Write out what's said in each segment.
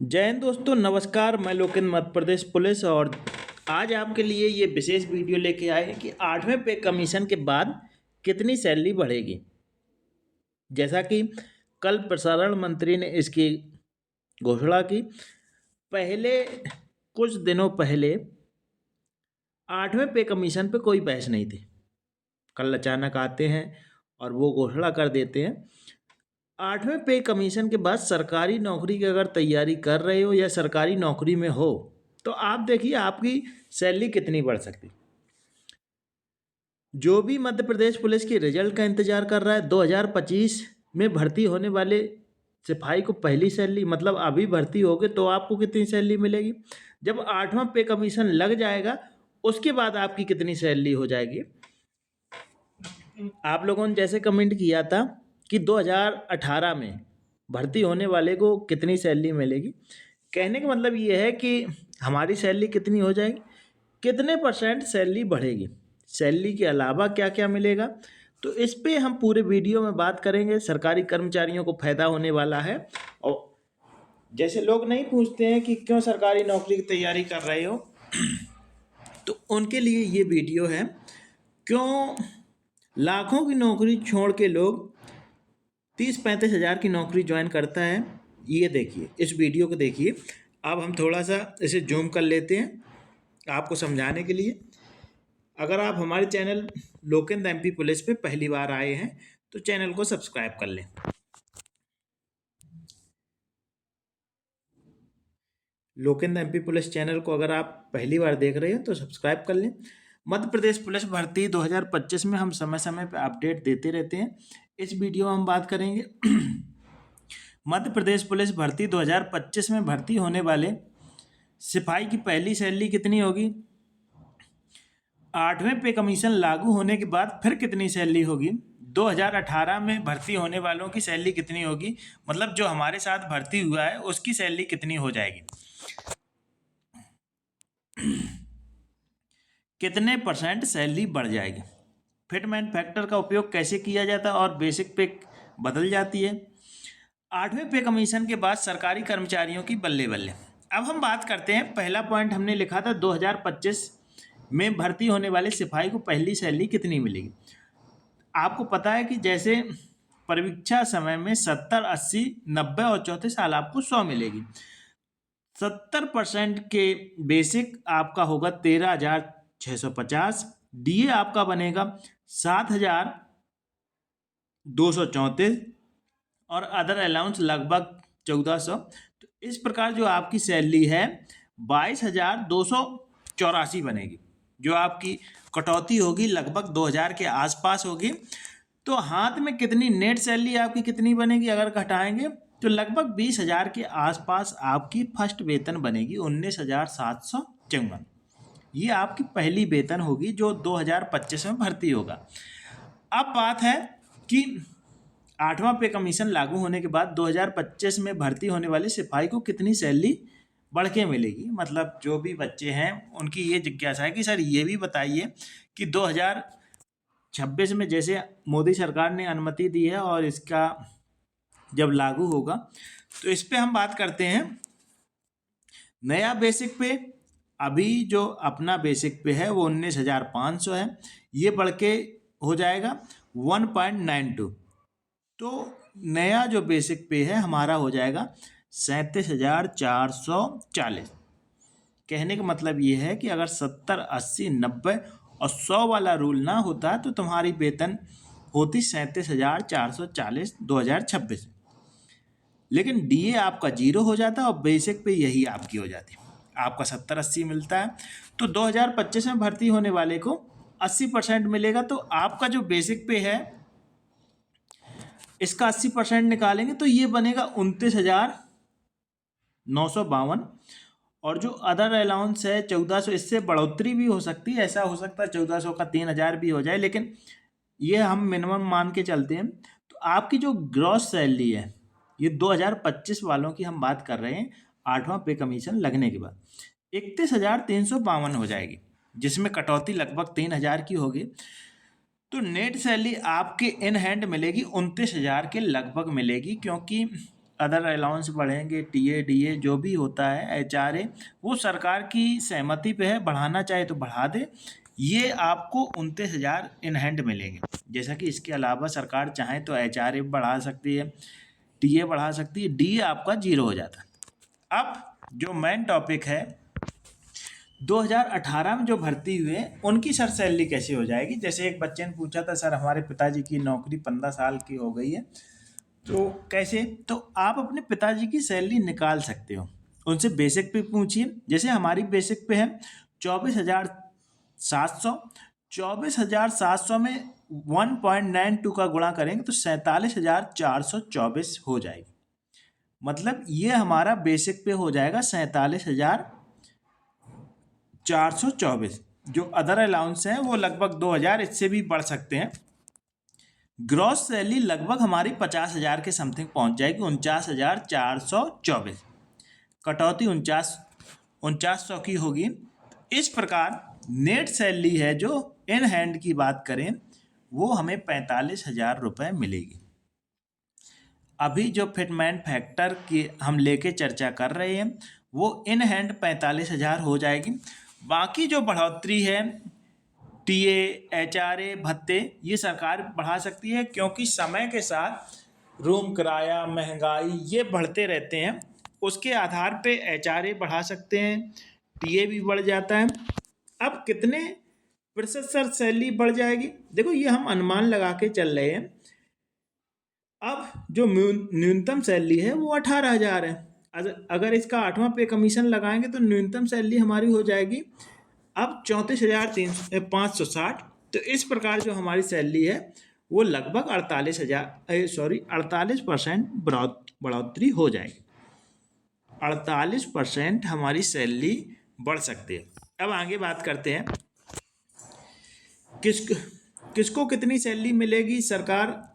जय हिंद दोस्तों, नमस्कार। मैं लोकेंद्र, मध्य प्रदेश पुलिस, और आज आपके लिए ये विशेष वीडियो लेके आए हैं कि 8वें पे कमीशन के बाद कितनी सैलरी बढ़ेगी। जैसा कि कल प्रसारण मंत्री ने इसकी घोषणा की। पहले कुछ दिनों पहले 8वें पे कमीशन पे कोई बहस नहीं थी। कल अचानक आते हैं और वो घोषणा कर देते हैं। 8वें पे कमीशन के बाद सरकारी नौकरी की अगर तैयारी कर रहे हो या सरकारी नौकरी में हो तो आप देखिए आपकी सैलरी कितनी बढ़ सकती। जो भी मध्य प्रदेश पुलिस के रिजल्ट का इंतजार कर रहा है, 2025 में भर्ती होने वाले सिपाही को पहली सैलरी, मतलब अभी भर्ती होगे तो आपको कितनी सैलरी मिलेगी, जब 8वां पे कमीशन लग जाएगा उसके बाद आपकी कितनी सैलरी हो जाएगी। आप लोगों ने जैसे कमेंट किया था कि 2018 में भर्ती होने वाले को कितनी सैलरी मिलेगी, कहने का मतलब ये है कि हमारी सैलरी कितनी हो जाएगी, कितने परसेंट सैलरी बढ़ेगी, सैलरी के अलावा क्या क्या मिलेगा। तो इस पे हम पूरे वीडियो में बात करेंगे। सरकारी कर्मचारियों को फ़ायदा होने वाला है। और जैसे लोग नहीं पूछते हैं कि क्यों सरकारी नौकरी की तैयारी कर रहे हो, तो उनके लिए ये वीडियो है। क्यों लाखों की नौकरी छोड़ के लोग 30-35 हज़ार की नौकरी ज्वाइन करता है, ये देखिए, इस वीडियो को देखिए। अब हम थोड़ा सा इसे जूम कर लेते हैं आपको समझाने के लिए। अगर आप हमारे चैनल लोकेंद्र एमपी पुलिस पे पहली बार आए हैं तो चैनल को सब्सक्राइब कर लें। लोकेंद्र एमपी पुलिस चैनल को अगर आप पहली बार देख रहे हैं तो सब्सक्राइब कर लें। मध्य प्रदेश पुलिस भर्ती 2025 में हम समय समय पर अपडेट देते रहते हैं। इस वीडियो में हम बात करेंगे मध्य प्रदेश पुलिस भर्ती 2025 में भर्ती होने वाले सिपाही की पहली सैलरी कितनी होगी, 8वें पे कमीशन लागू होने के बाद फिर कितनी सैलरी होगी, 2018 में भर्ती होने वालों की सैलरी कितनी होगी, मतलब जो हमारे साथ भर्ती हुआ है उसकी सैलरी कितनी हो जाएगी, कितने परसेंट सैलरी बढ़ जाएगी, फिटमेंट फैक्टर का उपयोग कैसे किया जाता है और बेसिक पे बदल जाती है। 8वें पे कमीशन के बाद सरकारी कर्मचारियों की बल्ले बल्ले। अब हम बात करते हैं, पहला पॉइंट हमने लिखा था 2025 में भर्ती होने वाले सिपाही को पहली सैलरी कितनी मिलेगी। आपको पता है कि जैसे परीक्षा समय में 70, 80, 90 और चौथे साल आपको 100 मिलेगी। 70% के बेसिक आपका होगा 13,650, डीए आपका बनेगा 7,234 और अदर अलाउंस लगभग 1400। तो इस प्रकार जो आपकी सैलरी है 22,284 बनेगी। जो आपकी कटौती होगी लगभग 2,000 के आसपास होगी। तो हाथ में कितनी नेट सैलरी आपकी कितनी बनेगी अगर घटाएंगे तो लगभग 20,000 के आसपास आपकी फर्स्ट वेतन बनेगी, 19,754। ये आपकी पहली वेतन होगी जो 2025 में भर्ती होगा। अब बात है कि 8वां पे कमीशन लागू होने के बाद 2025 में भर्ती होने वाले सिपाही को कितनी सैलरी बढ़ के मिलेगी। मतलब जो भी बच्चे हैं उनकी ये जिज्ञासा है कि सर ये भी बताइए कि 2026 में जैसे मोदी सरकार ने अनुमति दी है और इसका जब लागू होगा तो इस पे हम बात करते हैं। नया बेसिक पे अभी जो अपना बेसिक पे है वो 19,500 है, ये बढ़ के हो जाएगा 1.92। तो नया जो बेसिक पे है हमारा हो जाएगा 37,440। कहने का मतलब ये है कि अगर 70, 80, 90 और 100 वाला रूल ना होता तो तुम्हारी वेतन होती 37,440 2026। लेकिन डीए आपका 0 हो जाता और बेसिक पे यही आपकी हो जाती, आपका 70, 80 मिलता है। तो 2025 में भर्ती होने वाले को 80% मिलेगा। तो आपका जो बेसिक पे है इसका 80% निकालेंगे तो ये बनेगा 29,952। और जो अदर अलाउंस है 1,400, इससे बढ़ोतरी भी हो सकती है, ऐसा हो सकता है 1,400 का 3,000 भी हो जाए, लेकिन ये हम मिनिमम मान के चलते हैं। तो आपकी जो ग्रॉस सैलरी है ये 2025 वालों की हम बात कर रहे हैं, 8वां पे कमीशन लगने के बाद 31,352 हो जाएगी, जिसमें कटौती लगभग 3,000 की होगी। तो नेट सैलरी आपके इन हैंड मिलेगी 29,000 के लगभग मिलेगी, क्योंकि अदर अलाउंस बढ़ेंगे, टीए डीए जो भी होता है, एचआरए, वो सरकार की सहमति पे है, बढ़ाना चाहे तो बढ़ा दे। ये आपको 29,000 इन हैंड मिलेंगे। जैसा कि इसके अलावा सरकार चाहे तो एचआरए बढ़ा सकती है, टीए बढ़ा सकती है, डी आपका जीरो हो जाता है। अब जो मेन टॉपिक है, 2018 में जो भर्ती हुए उनकी सर सैलरी कैसे हो जाएगी। जैसे एक बच्चे ने पूछा था, सर हमारे पिताजी की नौकरी 15 साल की हो गई है, तो कैसे। तो आप अपने पिताजी की सैलरी निकाल सकते हो, उनसे बेसिक पे पूछिए। जैसे हमारी बेसिक पे है 24,700, 24,700 में 1.92 का गुणा करेंगे तो 47,424 हो जाएगी। मतलब ये हमारा बेसिक पे हो जाएगा 47,424। जो अदर अलाउंस हैं वो लगभग 2,000, इससे भी बढ़ सकते हैं। ग्रॉस सैलरी लगभग हमारी 50,000 के समथिंग पहुंच जाएगी, 49,424। कटौती 49,900 की होगी। इस प्रकार नेट सैलरी है जो इन हैंड की बात करें, वो हमें 45,000 रुपये मिलेगी। अभी जो फिटमेंट फैक्टर की हम लेके चर्चा कर रहे हैं, वो इन हैंड 45,000 हो जाएगी। बाकी जो बढ़ोतरी है, टीए, एचआरए, भत्ते, ये सरकार बढ़ा सकती है, क्योंकि समय के साथ रूम किराया, महंगाई ये बढ़ते रहते हैं। उसके आधार पे एचआरए बढ़ा सकते हैं, टीए भी बढ़ जाता है। अब कितने प्रतिशत सर सैलरी बढ़ जाएगी, देखो ये हम अनुमान लगा के चल रहे हैं। अब जो न्यूनतम सैलरी है वो 18,000 है। अगर इसका 8वां पे कमीशन लगाएंगे तो न्यूनतम सैलरी हमारी हो जाएगी अब 34,560। तो इस प्रकार जो हमारी सैलरी है वो लगभग 48% बढ़ोतरी हो जाएगी। 48% हमारी सैलरी बढ़ सकती है। अब आगे बात करते हैं किसको कितनी सैलरी मिलेगी। सरकार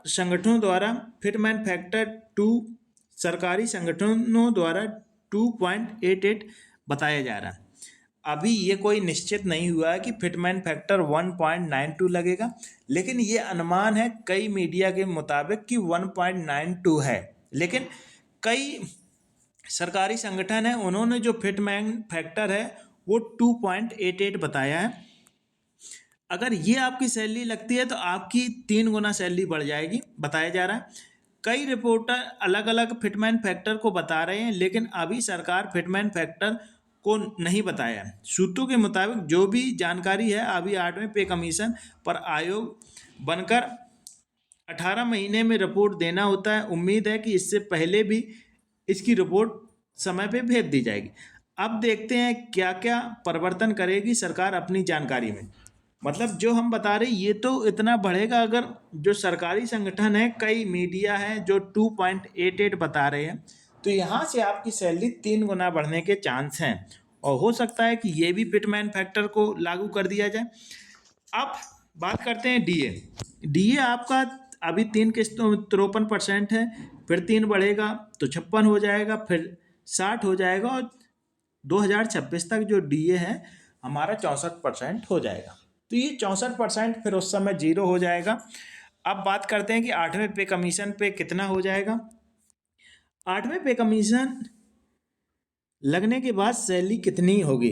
संगठनों द्वारा फिटमेंट फैक्टर 2 सरकारी संगठनों द्वारा 2.88 बताया जा रहा है। अभी ये कोई निश्चित नहीं हुआ है कि फिटमेंट फैक्टर 1.92 लगेगा, लेकिन ये अनुमान है कई मीडिया के मुताबिक कि 1.92 है। लेकिन कई सरकारी संगठन है, उन्होंने जो फिटमेंट फैक्टर है वो 2.88 बताया है। अगर ये आपकी सैलरी लगती है तो आपकी 3 गुना सैलरी बढ़ जाएगी, बताया जा रहा है। कई रिपोर्टर अलग अलग फिटमेंट फैक्टर को बता रहे हैं, लेकिन अभी सरकार फिटमेंट फैक्टर को नहीं बताया है। सूत्रों के मुताबिक जो भी जानकारी है, अभी 8वें पे कमीशन पर आयोग बनकर 18 महीने में रिपोर्ट देना होता है। उम्मीद है कि इससे पहले भी इसकी रिपोर्ट समय पे भेज दी जाएगी। अब देखते हैं क्या क्या परिवर्तन करेगी सरकार अपनी जानकारी में। मतलब जो हम बता रहे ये तो इतना बढ़ेगा। अगर जो सरकारी संगठन है, कई मीडिया है जो 2.88 बता रहे हैं, तो यहाँ से आपकी सैलरी 3 गुना बढ़ने के चांस हैं, और हो सकता है कि ये भी फिटमेंट फैक्टर को लागू कर दिया जाए। अब बात करते हैं डीए आपका अभी 3 किस्तों 53% है, फिर 3 बढ़ेगा तो 56 हो जाएगा, फिर 60 हो जाएगा, और 2026 तक जो डीए है हमारा 64% हो जाएगा। तो ये 64% फिर उस समय जीरो हो जाएगा। अब बात करते हैं कि 8वें पे कमीशन पे कितना हो जाएगा। 8वें पे कमीशन लगने के बाद सैलरी कितनी होगी।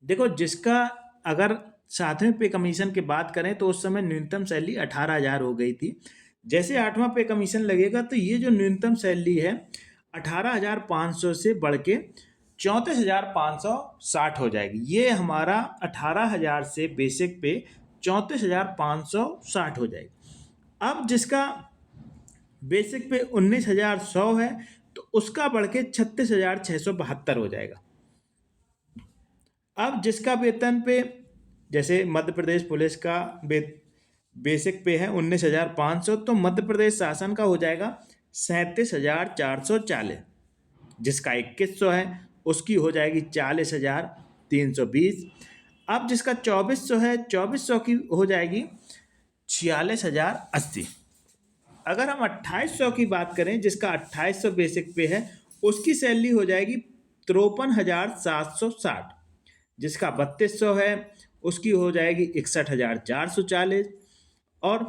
देखो, जिसका अगर 7वें पे कमीशन की बात करें तो उस समय न्यूनतम सैलरी 18,000 हो गई थी। जैसे 8वां पे कमीशन लगेगा तो ये जो न्यूनतम सैलरी है 18,500 से बढ़ के 34,560 हो जाएगी। ये हमारा 18,000 से बेसिक पे 34,560 हो जाएगी। अब जिसका बेसिक पे 19,100 है तो उसका बढ़ के 36,672 हो जाएगा। अब जिसका वेतन पे, जैसे मध्य प्रदेश पुलिस का बेसिक पे है 19,500, तो मध्य प्रदेश शासन का हो जाएगा 37,440। जिसका 2,100 है उसकी हो जाएगी 40,320। अब जिसका 2,400 है, 2,400 की हो जाएगी 46,080। अगर हम 2,800 की बात करें, जिसका 2,800 बेसिक पे है, उसकी सैलरी हो जाएगी 53,760। जिसका 3,200 है उसकी हो जाएगी 61,440। और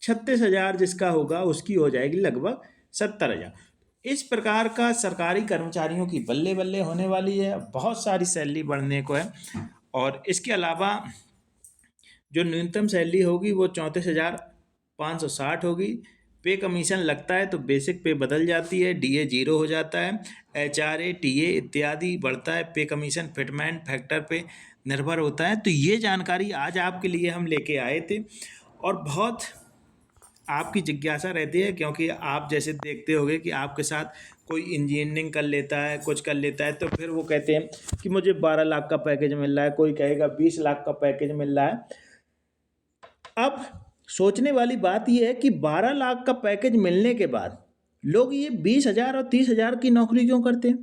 36,000 जिसका होगा उसकी हो जाएगी लगभग 70,000। इस प्रकार का सरकारी कर्मचारियों की बल्ले बल्ले होने वाली है, बहुत सारी सैलरी बढ़ने को है। और इसके अलावा जो न्यूनतम सैलरी होगी वो 34,560 होगी। पे कमीशन लगता है तो बेसिक पे बदल जाती है, डीए 0 हो जाता है, एचआरए टीए इत्यादि बढ़ता है। पे कमीशन फिटमेंट फैक्टर पे निर्भर होता है। तो ये जानकारी आज आपके लिए हम लेके आए थे और बहुत आपकी जिज्ञासा रहती है, क्योंकि आप जैसे देखते होंगे कि आपके साथ कोई इंजीनियरिंग कर लेता है, कुछ कर लेता है, तो फिर वो कहते हैं कि मुझे 12 लाख का पैकेज मिल रहा है, कोई कहेगा 20 लाख का पैकेज मिल रहा है। अब सोचने वाली बात यह है कि 12 लाख का पैकेज मिलने के बाद लोग ये 20,000 और 30,000 की नौकरी क्यों करते हैं?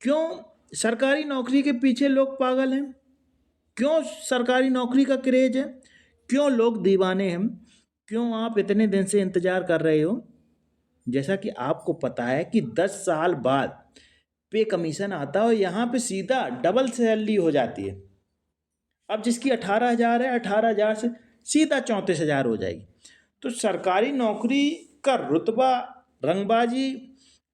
क्यों सरकारी नौकरी के पीछे लोग पागल हैं? क्यों सरकारी नौकरी का क्रेज है? क्यों लोग दीवाने हैं? क्यों आप इतने दिन से इंतजार कर रहे हो? जैसा कि आपको पता है कि 10 साल बाद पे कमीशन आता है और यहाँ पे सीधा डबल सैलरी हो जाती है। अब जिसकी 18,000 है, 18,000 से सीधा 34,000 हो जाएगी। तो सरकारी नौकरी का रुतबा, रंगबाजी,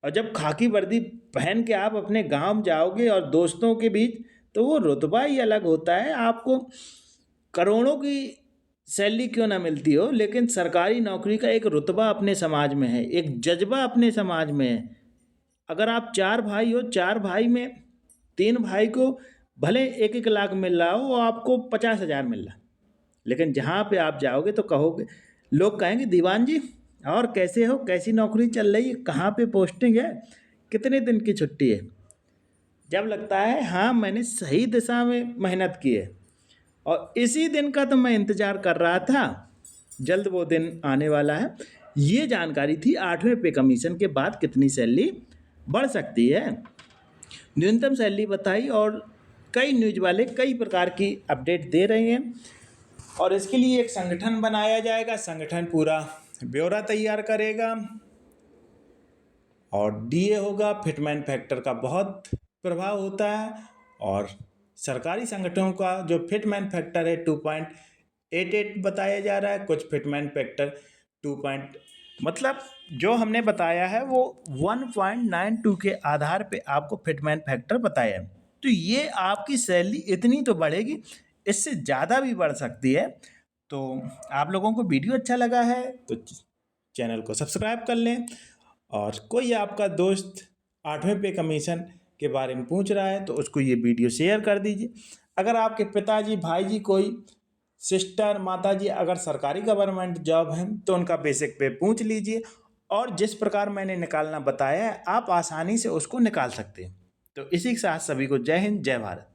और जब खाकी वर्दी पहन के आप अपने गांव जाओगे और दोस्तों के बीच, तो वो रुतबा ही अलग होता है। आपको करोड़ों की सैलरी क्यों ना मिलती हो, लेकिन सरकारी नौकरी का एक रुतबा अपने समाज में है, एक जज्बा अपने समाज में है। अगर आप 4 भाई हो, 4 भाई में 3 भाई को भले 1-1 लाख मिल रहा हो और आपको 50,000 मिल रहा है, लेकिन जहाँ पे आप जाओगे तो कहोगे, लोग कहेंगे दीवान जी और कैसे हो, कैसी नौकरी चल रही है, कहाँ पे पोस्टिंग है, कितने दिन की छुट्टी है? जब लगता है हाँ मैंने सही दिशा में मेहनत की है। और इसी दिन का तो मैं इंतज़ार कर रहा था, जल्द वो दिन आने वाला है। ये जानकारी थी 8वें पे कमीशन के बाद कितनी सैलरी बढ़ सकती है, न्यूनतम सैलरी बताई, और कई न्यूज़ वाले कई प्रकार की अपडेट दे रहे हैं। और इसके लिए एक संगठन बनाया जाएगा, संगठन पूरा ब्यौरा तैयार करेगा और डीए होगा। फिटमेंट फैक्टर का बहुत प्रभाव होता है और सरकारी संगठनों का जो फिटमेंट फैक्टर है 2.88 बताया जा रहा है, कुछ फिटमेंट फैक्टर 2. मतलब जो हमने बताया है वो 1.92 के आधार पे आपको फिटमेंट फैक्टर बताया है। तो ये आपकी सैलरी इतनी तो बढ़ेगी, इससे ज़्यादा भी बढ़ सकती है। तो आप लोगों को वीडियो अच्छा लगा है तो चैनल को सब्सक्राइब कर लें, और कोई आपका दोस्त 8वें पे कमीशन के बारे में पूछ रहा है तो उसको ये वीडियो शेयर कर दीजिए। अगर आपके पिताजी, भाई जी, कोई सिस्टर, माता जी अगर सरकारी गवर्नमेंट जॉब है तो उनका बेसिक पे पूछ लीजिए, और जिस प्रकार मैंने निकालना बताया है आप आसानी से उसको निकाल सकते हैं। तो इसी के साथ सभी को जय हिंद, जय भारत।